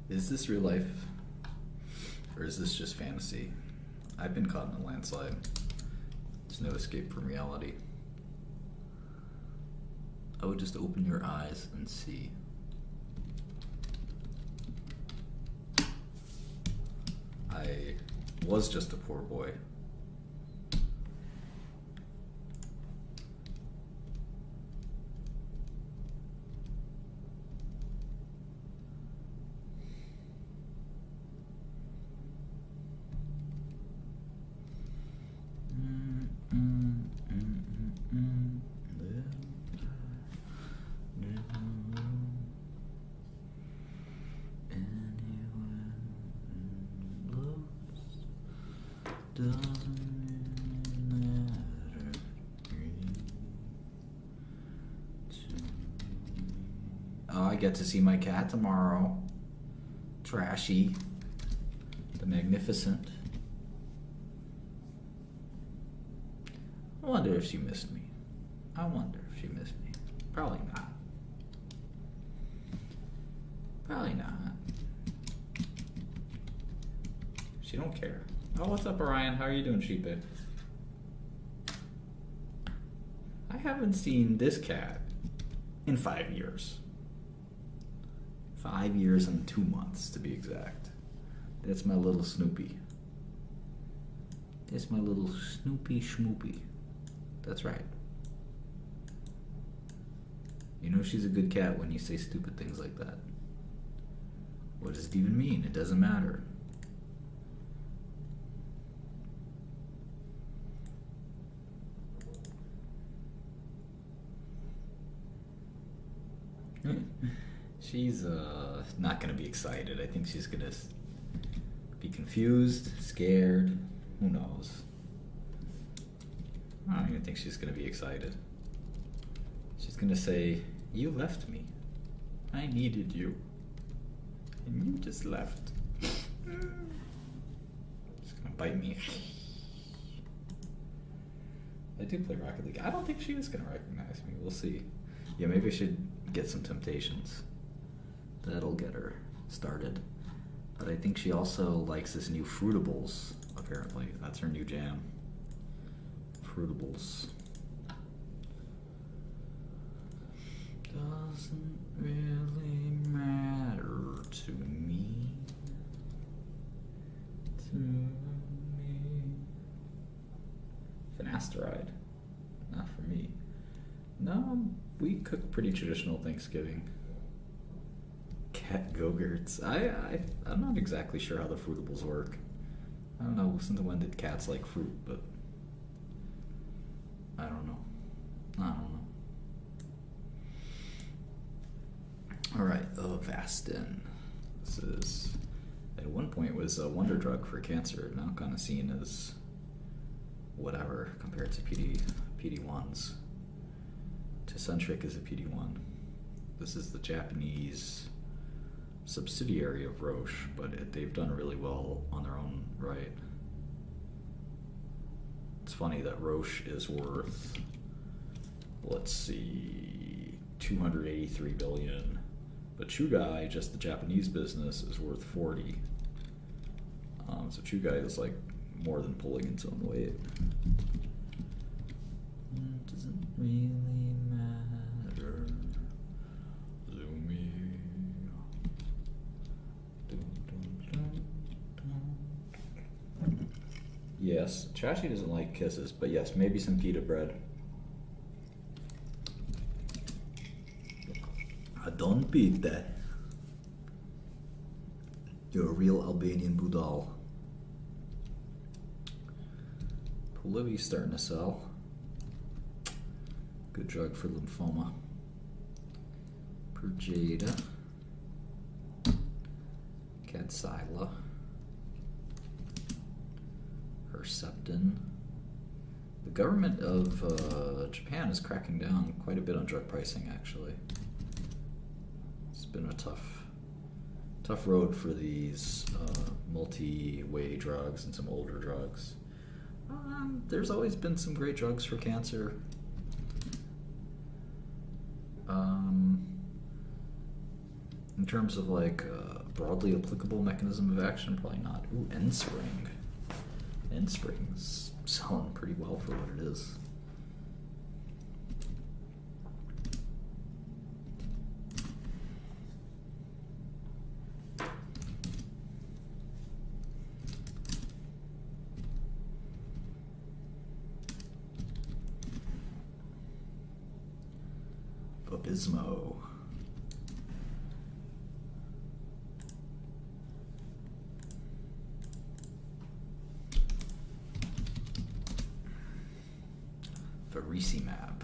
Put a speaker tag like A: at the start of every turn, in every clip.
A: Is this real life? Or is this just fantasy? I've been caught in a landslide. There's no escape from reality. I would just open your eyes and see. I was just a poor boy. Oh, I get to see my cat tomorrow. Trashy. The Magnificent. I wonder if she missed me. I wonder if she missed me. Probably not. Probably not. She don't care. Oh, what's up, Orion? How are you doing, sheepy? I haven't seen this cat in 5 years. 5 years and 2 months, to be exact. That's my little Snoopy. That's my little Snoopy Schmoopy. That's right. You know she's a good cat when you say stupid things like that. What does it even mean? It doesn't matter. She's not going to be excited. I think she's going to be confused, scared. Who knows? I don't even think she's going to be excited. She's going to say, "You left me. I needed you. And you just left." She's going to bite me. I do play Rocket League. I don't think she was going to recognize me. We'll see. Yeah, maybe I should get some Temptations. That'll get her started. But I think she also likes this new Fruitables, apparently. That's her new jam. Fruitables. Doesn't really matter to me. Finasteride. Not for me. No, we cook pretty traditional Thanksgiving. Cat Go-Gurts. I'm not exactly sure how the Fruitables work. I don't know since when did cats like fruit, but I don't know. Alright, Avastin. This is, at one point, was a wonder drug for cancer, now kind of seen as whatever compared to PD-1s. Tecentriq is a PD-1. This is the Japanese subsidiary of Roche, but they've done really well on their own right. It's funny that Roche is worth, let's see, 283 billion, but Chugai, just the Japanese business, is worth 40. So Chugai is like more than pulling its own weight. It doesn't really matter. Zoomy. Yes, Chashi doesn't like kisses, but yes, maybe some pita bread. I don't beat that. You're a real Albanian Budal. Polivi's starting to sell. Good drug for lymphoma. Perjeta. Kadcyla. Herceptin. The government of Japan is cracking down quite a bit on drug pricing, actually. It's been a tough road for these multi-way drugs and some older drugs. There's always been some great drugs for cancer. In terms of like Broadly applicable mechanism of action? Probably not. Ooh, N-spring. N-spring's selling pretty well for what it is. Abismo. Faricimab.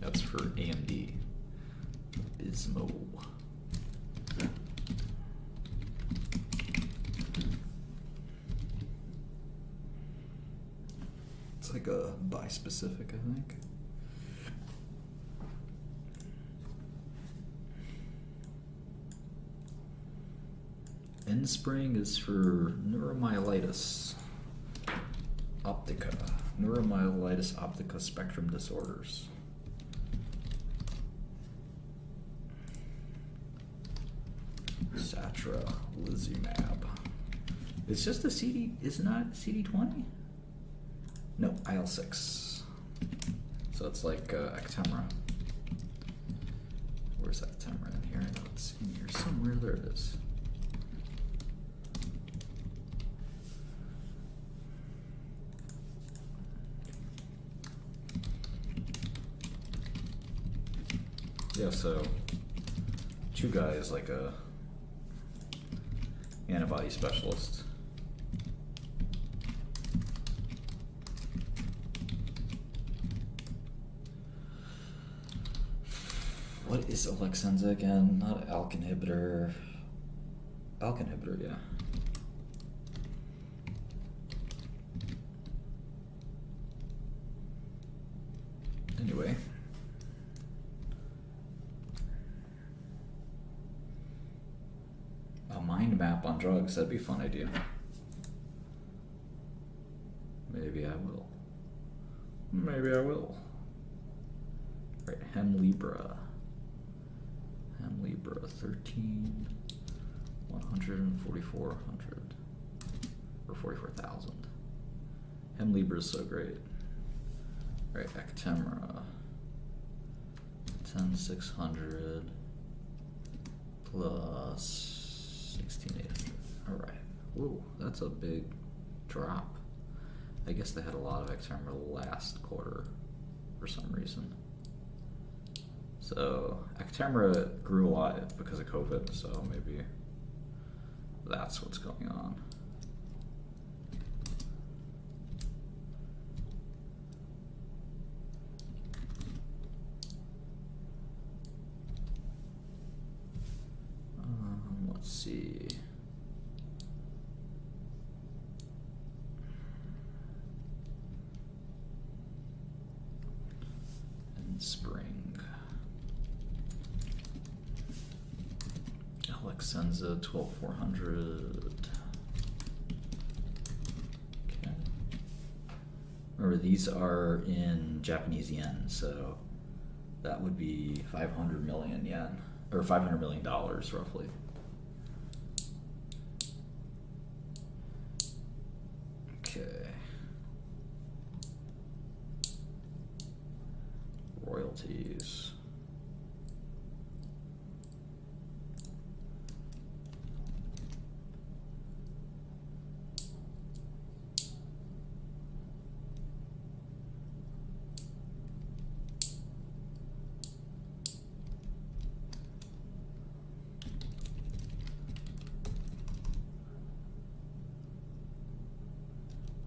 A: That's for AMD. Abismo. It's like a bispecific, I think. N-spring is for neuromyelitis optica. Neuromyelitis optica spectrum disorders. Satralizumab. It's just a CD, is it not CD20? No, IL-6. So it's like Actemra. Where's Actemra in here? I know it's in here somewhere. There it is. Yeah, so Chugai is like a antibody specialist. What is Alexenza again? Not an ALK inhibitor. ALK inhibitor, yeah. Anyway. A mind map on drugs, that'd be a fun idea. Maybe I will. Maybe I will. Right, Hemlibra. Hemlibra, 13, 100, and 4,400. Or 44,000. Hemlibra is so great. Right, Actemra. 10,600 plus 16,800. Alright. Whoa, that's a big drop. I guess they had a lot of Actemra last quarter for some reason. So Actemra grew a lot because of COVID, so maybe that's what's going on. Let's see. In spring. Alexenza 12,400. Okay. Remember, these are in Japanese yen, so that would be 500 million yen, or $500 million roughly. Okay. Royalties.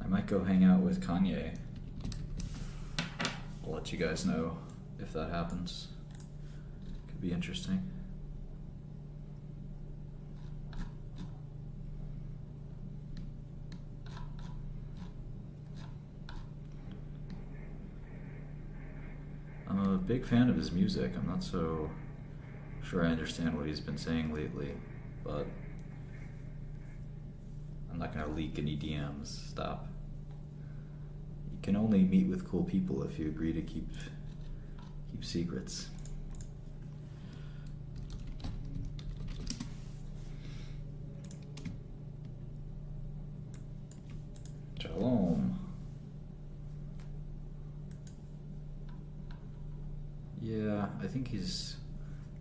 A: I might go hang out with Kanye. I'll let you guys know if that happens. Could be interesting. I'm a big fan of his music. I'm not so sure I understand what he's been saying lately, but I'm not gonna leak any DMs. Stop. You can only meet with cool people if you agree to keep secrets. he's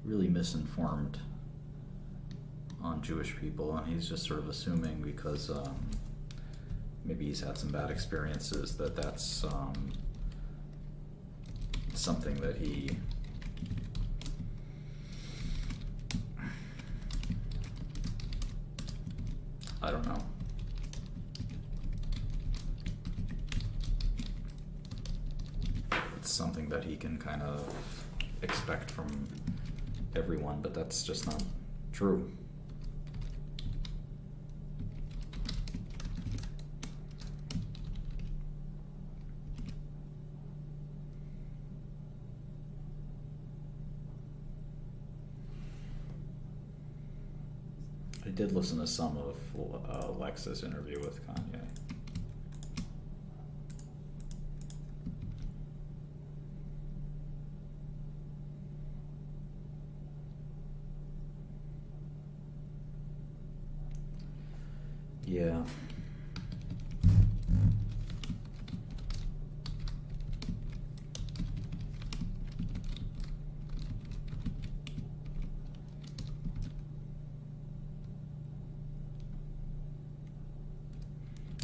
A: really misinformed on Jewish people, and he's just sort of assuming because maybe he's had some bad experiences that's something that he I don't know. It's something that he can kind of expect from everyone, but that's just not true. I did listen to some of Lex's interview with Kanye. Yeah.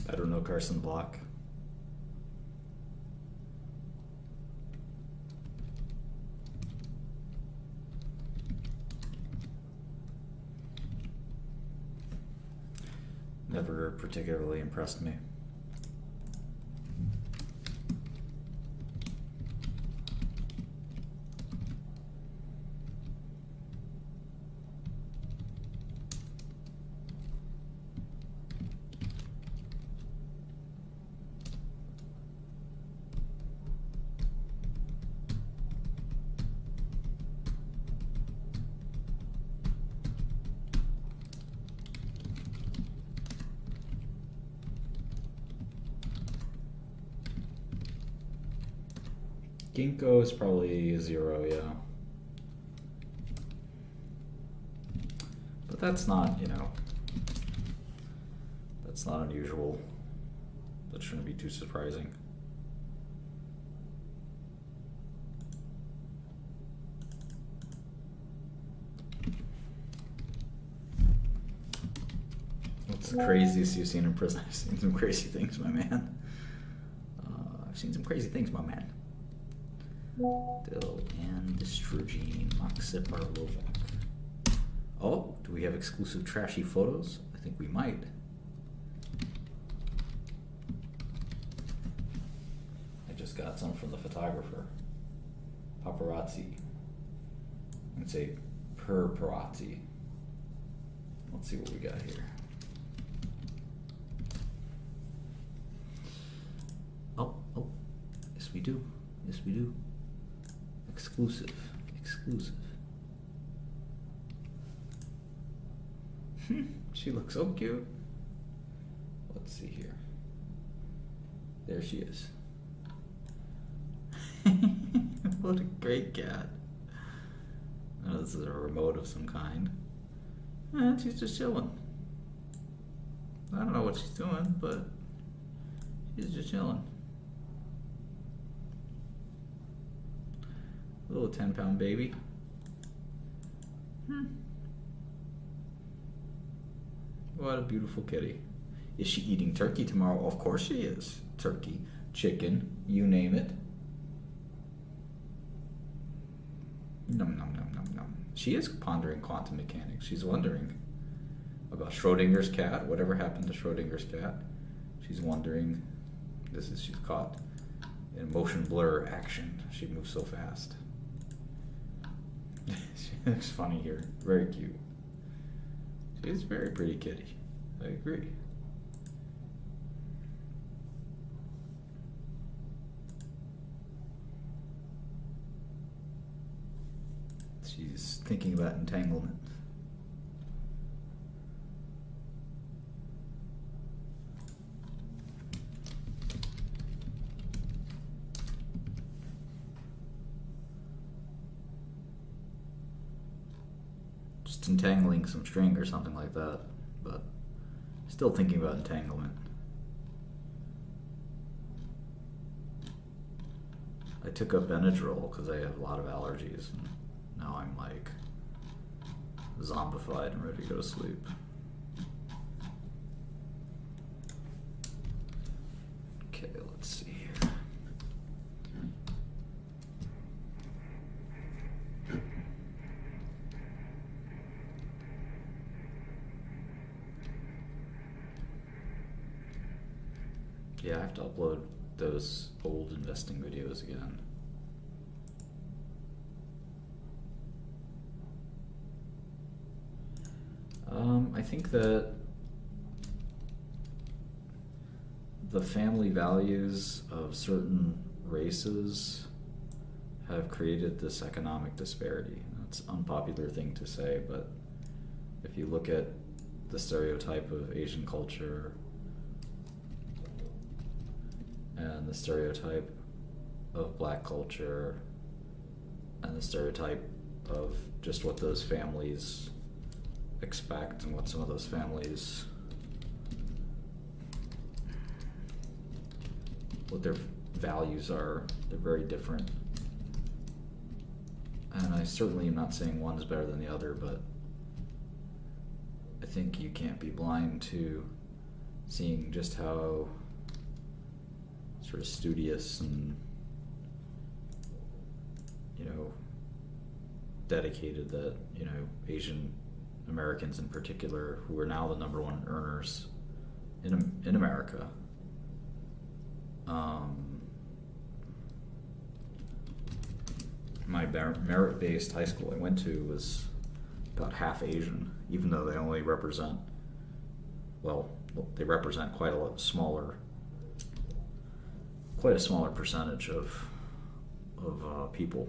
A: I don't know Carson Block. Never particularly impressed me. Ginkgo is probably a 0, yeah. But that's not, that's not unusual. That shouldn't be too surprising. What's the craziest you've seen in prison? I've seen some crazy things, my man. I've seen some crazy things, my man. Dill and Distrogene, Moxiparlovac. Oh, do we have exclusive trashy photos? I think we might. I just got some from the photographer. Paparazzi. I'd say paparazzi. Let's see what we got here. Oh, yes we do. Yes we do. Exclusive. She looks so cute. Let's see here. There she is. What a great cat. Oh, this is a remote of some kind. And she's just chilling. I don't know what she's doing, but she's just chilling. Little 10-pound baby. What a beautiful kitty. Is she eating turkey tomorrow? Of course she is. Turkey, chicken, you name it. Nom nom nom nom nom. She is pondering quantum mechanics. She's wondering about Schrodinger's cat. Whatever happened to Schrodinger's cat? She's wondering. She's caught in motion blur action. She moves so fast. She looks funny here. Very cute. She's a very pretty kitty. I agree. She's thinking about entanglement. Just entangling some string or something like that, but still thinking about entanglement. I took up Benadryl because I have a lot of allergies. Now I'm like zombified and ready to go to sleep. Okay, let's see here. Yeah, I have to upload those old investing videos again. I think that the family values of certain races have created this economic disparity. That's an unpopular thing to say, but if you look at the stereotype of Asian culture and the stereotype of black culture and the stereotype of just what those families expect and what some of those families, what their values are, they're very different. And I certainly am not saying one is better than the other, but I think you can't be blind to seeing just how sort of studious and, dedicated that, Asian Americans in particular, who are now the number one earners in America, my merit-based high school I went to was about half Asian, even though they only represent, they represent quite a smaller percentage of people.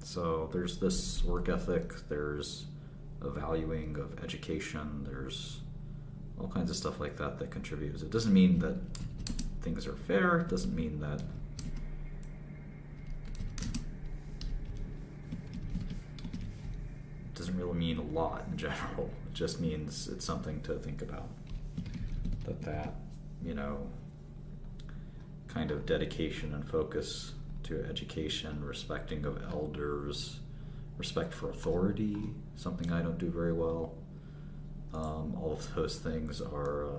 A: So there's this work ethic, there's a valuing of education, there's all kinds of stuff like that that contributes. It doesn't mean that things are fair, it doesn't mean that it doesn't really mean a lot in general. It just means it's something to think about. That kind of dedication and focus to education, respecting of elders, respect for authority, something I don't do very well. All of those things are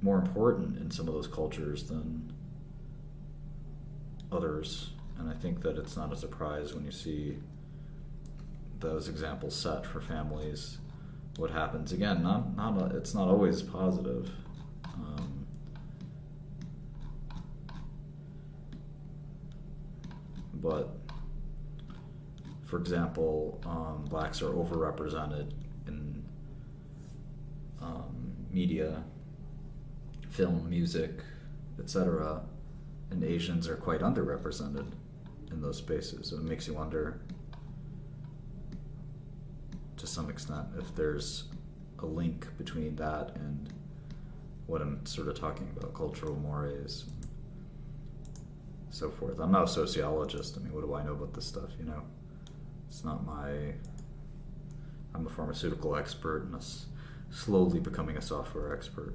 A: more important in some of those cultures than others, and I think that it's not a surprise when you see those examples set for families. What happens again? It's not always positive. But for example, blacks are overrepresented in media, film, music, etc., and Asians are quite underrepresented in those spaces. So it makes you wonder, to some extent, if there's a link between that and what I'm sort of talking about, cultural mores, so forth. I'm not a sociologist. I mean, what do I know about this stuff, It's not I'm a pharmaceutical expert and slowly becoming a software expert.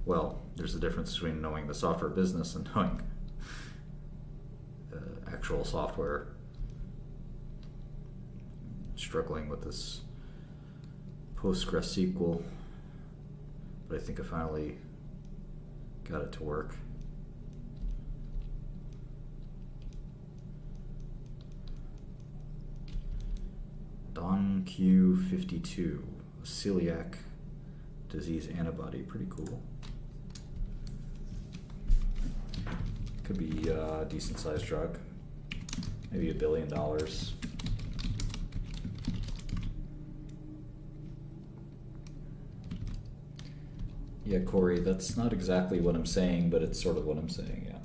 A: Well, there's a difference between knowing the software business and knowing actual software. Struggling with this PostgreSQL, but I think I finally got it to work. DonQ52, a celiac disease antibody, pretty cool. Could be a decent sized drug, maybe $1 billion. Yeah, Corey, that's not exactly what I'm saying, but it's sort of what I'm saying, yeah.